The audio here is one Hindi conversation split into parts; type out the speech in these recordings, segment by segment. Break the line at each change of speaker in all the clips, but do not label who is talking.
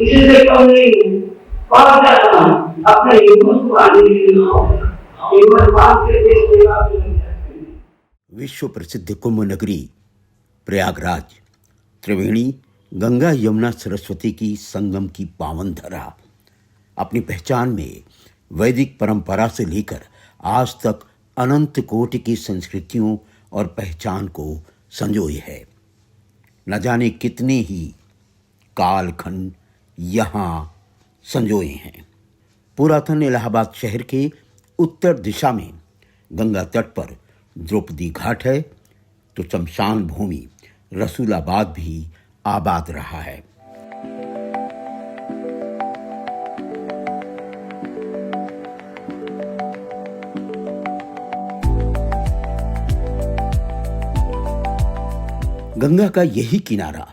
इससे कम नहीं और क्या अपने हिम्मत को आगे हिम्मत बांध के देश सेवा में।
विश्व प्रसिद्ध कुंभ नगरी प्रयागराज त्रिवेणी गंगा यमुना सरस्वती की संगम की पावन धरा अपनी पहचान में वैदिक परंपरा से लेकर आज तक अनंत कोटि की संस्कृतियों और पहचान को संजोए है। न जाने कितने ही कालखंड यहाँ संजोए हैं। पुरातन इलाहाबाद शहर के उत्तर दिशा में गंगा तट पर द्रौपदी घाट है तो शमशान भूमि रसूलाबाद भी आबाद रहा है। गंगा का यही किनारा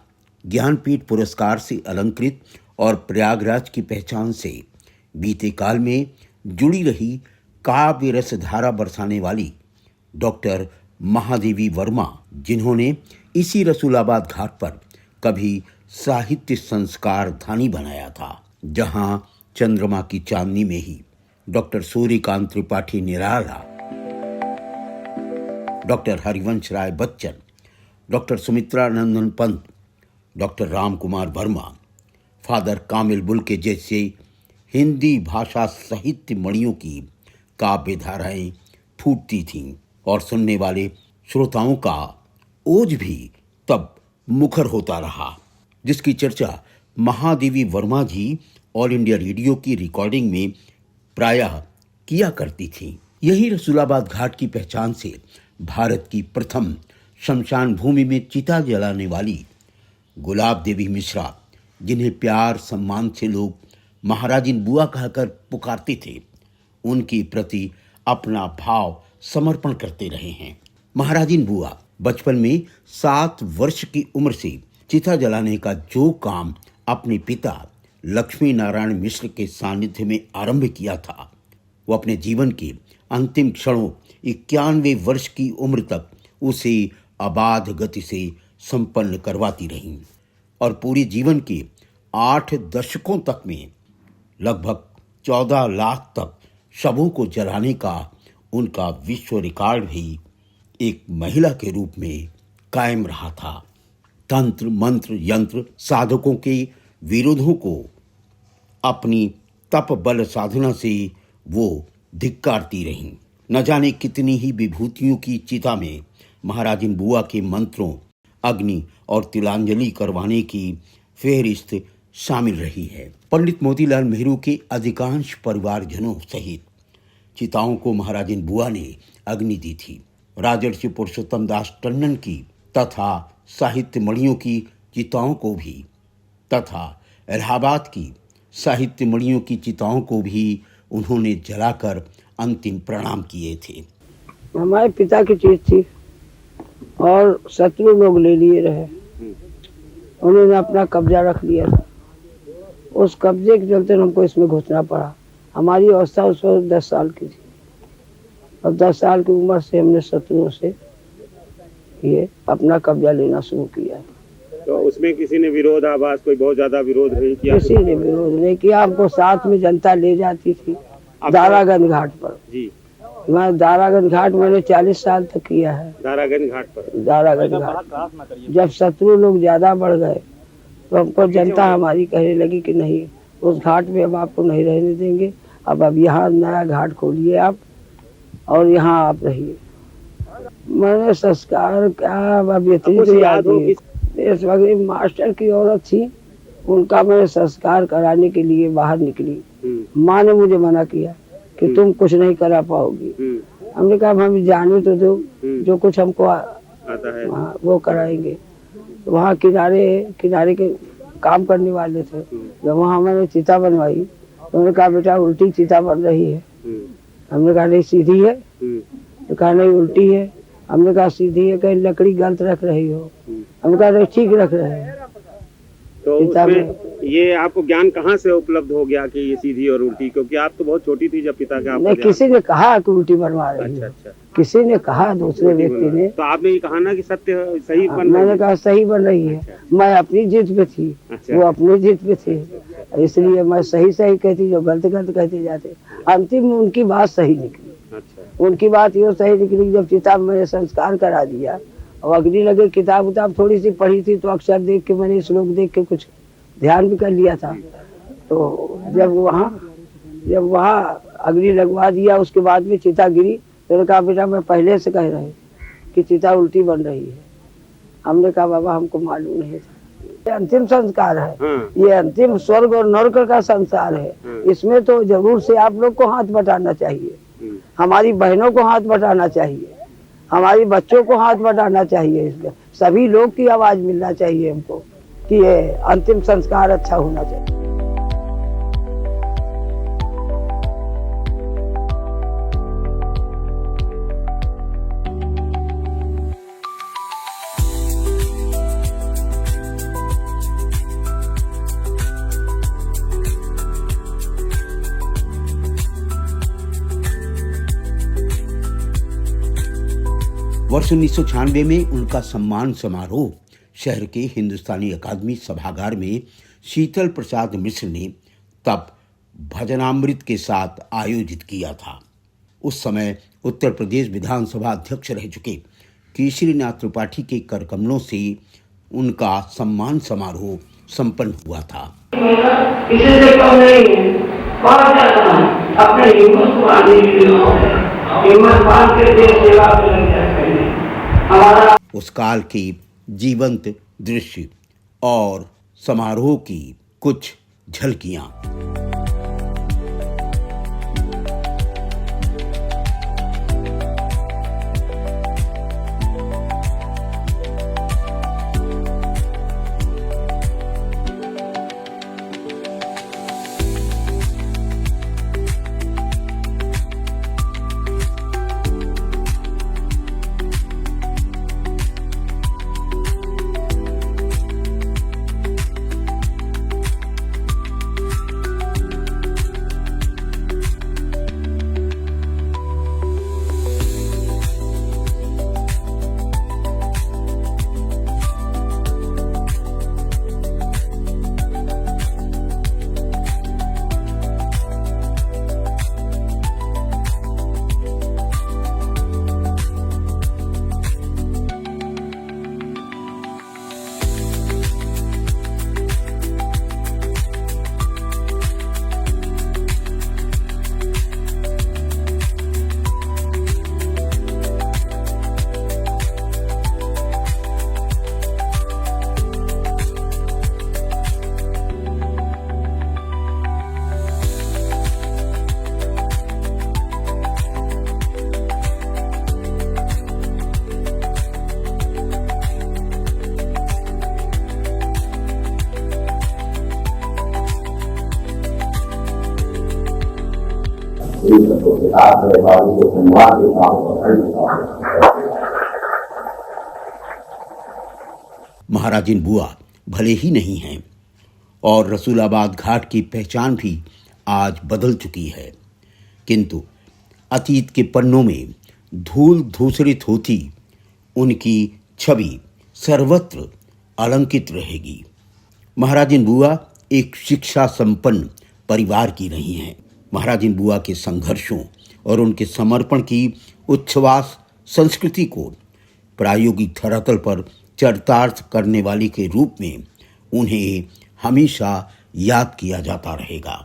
ज्ञानपीठ पुरस्कार से अलंकृत और प्रयागराज की पहचान से बीते काल में जुड़ी रही काव्य रस धारा बरसाने वाली डॉक्टर महादेवी वर्मा, जिन्होंने इसी रसूलाबाद घाट पर कभी साहित्य संस्कार धानी बनाया था, जहां चंद्रमा की चांदनी में ही doctor Suryakant Tripathi Nirala, doctor Harivansh Rai Bachchan, doctor Sumitra Nandan Pant, doctor Ram Kumar Verma, Father Camille Bulcke जैसे हिंदी भाषा साहित्य मणियों की काव्य धाराएं फूटती थीं और सुनने वाले श्रोताओं का ओज भी तब मुखर होता रहा, जिसकी चर्चा महादेवी वर्मा जी ऑल इंडिया रेडियो की रिकॉर्डिंग में प्रायः किया करती थी। यही रसूलाबाद घाट की पहचान से भारत की प्रथम शमशान भूमि में चिता जलाने वाली गुलाब देवी मिश्रा, जिन्हें प्यार सम्मान से लोग महाराजिन बुआ कहकर पुकारते थे, उनके प्रति अपना भाव समर्पण करते रहे हैं। महाराजिन बुआ बचपन में 7 वर्ष की उम्र से चिता जलाने का जो काम अपने पिता लक्ष्मी नारायण मिश्र के सानिध्य में आरंभ किया था, वो अपने जीवन के अंतिम क्षणों 91 वर्ष की उम्र तक उसे अबाध गति से संपन्न करवाती रहीं और पूरे जीवन के 8 दशकों तक में लगभग 14 लाख तक शवों को जलाने का उनका विश्व रिकॉर्ड भी एक महिला के रूप में कायम रहा था। तंत्र मंत्र यंत्र साधकों के विरोधों को अपनी तप बल साधना से वो धिक्कारती रहीं। न जाने कितनी ही विभूतियों की चिता में महाराजिन बुआ के मंत्रों, अग्नि और तिलांजलि करवाने की फेहरिस्त शामिल रही है। पंडित मोतीलाल नेहरू के अधिकांश परिवारजनों सहित चिताओं को महाराजिन बुआ ने अग्नि दी थी। राजर्षि पुरुषोत्तम दास टंडन की तथा साहित्य मणियों की चिताओं को भी तथा इलाहाबाद की साहित्य मणियों की चिताओं को भी उन्होंने जलाकर अंतिम प्रणाम किए थे।
हमारे पिता की चीज थी और शत्रु लोग ले लिए रहे, उन्होंने अपना कब्जा रख लिया था। उस कब्जे के चलते हमको इसमें घुसना पड़ा। हमारी अवस्था उस वक्त 10 साल की थी और 10 साल की उम्र से हमने शत्रुओं से ये अपना कब्जा लेना शुरू किया।
तो उसमें किसी ने विरोध आवाज, कोई बहुत ज्यादा विरोध नहीं किया?
किसी ने विरोध नहीं किया। हमको साथ में जनता ले जाती थी दारागंज घाट पर जी। मैं दारागंज घाट मैंने 40 साल तक किया है।
दारागंज घाट पर? दारागंज घाट।
जब शत्रु लोग ज्यादा बढ़ गए तो हमको जनता हमारी कहने लगी कि नहीं, उस घाट में अब आपको नहीं रहने देंगे, अब यहाँ नया घाट खोलिए आप और यहाँ आप रहिए। मैंने संस्कार क्या अब इतनी तो याद नहीं। इस वक्त मास्टर की औरत थी, उनका मैंने संस्कार कराने के लिए बाहर निकली। माँ ने मुझे मना किया कि तुम कुछ नहीं करा पाओगी। हमने कहा हमें जाने तो दो, जो कुछ हमको आता है वो कराएंगे। तो वहाँ किनारे के काम करने वाले थे। जब वहाँ मैंने चिता बनवाई तो उन्होंने कहा बेटा उल्टी चिता बन रही है। हमने कहा नहीं सीधी है। तो कहा नहीं उल्टी है। हमने कहा सीधी है। कहीं लकड़ी गलत रख रही हो। हमने कहा नहीं ठीक रख रहे हैं।
तो ये आपको ज्ञान कहाँ से उपलब्ध हो गया कि ये सीधी और उल्टी? क्योंकि आप तो बहुत छोटी थी जब पिता का।
नहीं, किसी ने कहा कि उल्टी बनवा रही है। अच्छा। किसी ने कहा, दूसरे व्यक्ति ने।
तो आपने ये कहा ना कि सत्य सही बन रही है?
मैंने कहा सही बन रही है। मैं अपनी जिद पे थी, वो अपनी जिद पे थे। इसलिए मैं सही सही कहती, जो गलत गलत कहते जाते। अंतिम में उनकी बात सही निकली।
अच्छा।
उनकी बात ये सही निकली, जब चिता में मैंने संस्कार करा दिया और अग्नि लगे, किताब उताब थोड़ी सी पढ़ी थी तो अक्षर देख के, मैंने श्लोक देख के कुछ ध्यान भी कर लिया था। तो जब वहाँ अग्नि लगवा दिया, उसके बाद में चिता गिरी, तो उन्होंने कहा बेटा मैं पहले से कह रहे कि चिता उल्टी बन रही है। हमने कहा बाबा हमको मालूम नहीं था। ये अंतिम संस्कार है, ये अंतिम स्वर्ग और नरक का संस्कार है। इसमें तो जरूर से आप लोग को हाथ बटाना चाहिए, हमारी बहनों को हाथ बटाना चाहिए, हमारी बच्चों को हाथ बटाना चाहिए। इसमें सभी लोग की आवाज मिलना चाहिए हमको कि ये अंतिम संस्कार अच्छा होना चाहिए।
वर्ष 1996 में उनका सम्मान समारोह शहर के हिंदुस्तानी अकादमी सभागार में शीतल प्रसाद मिश्र ने तब भजनामृत के साथ आयोजित किया था। उस समय उत्तर प्रदेश विधानसभा अध्यक्ष रह चुके केशरीनाथ त्रिपाठी के करकमलों से उनका सम्मान समारोह संपन्न हुआ था।
इससे कम नहीं है, बहुत ज्यादा अपने हिम्मत को आने के लिए हिम्मत बांध के देश सेवा में लग जाए। हमारा
उस काल की जीवंत दृश्य और समारोह की कुछ झलकियां। महाराजिन बुआ भले ही नहीं हैं और रसूलाबाद घाट की पहचान भी आज बदल चुकी है, किंतु अतीत के पन्नों में धूल धूसरित होती उनकी छवि सर्वत्र अलंकित रहेगी। महाराजिन बुआ एक शिक्षा संपन्न परिवार की रही हैं। महाराजिन बुआ के संघर्षों और उनके समर्पण की उच्छ्वास संस्कृति को प्रायोगिक धरातल पर चरितार्थ करने वाली के रूप में उन्हें हमेशा याद किया जाता रहेगा।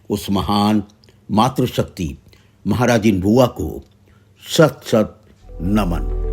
उस महान मातृशक्ति महाराजिन बुआ को शत शत नमन।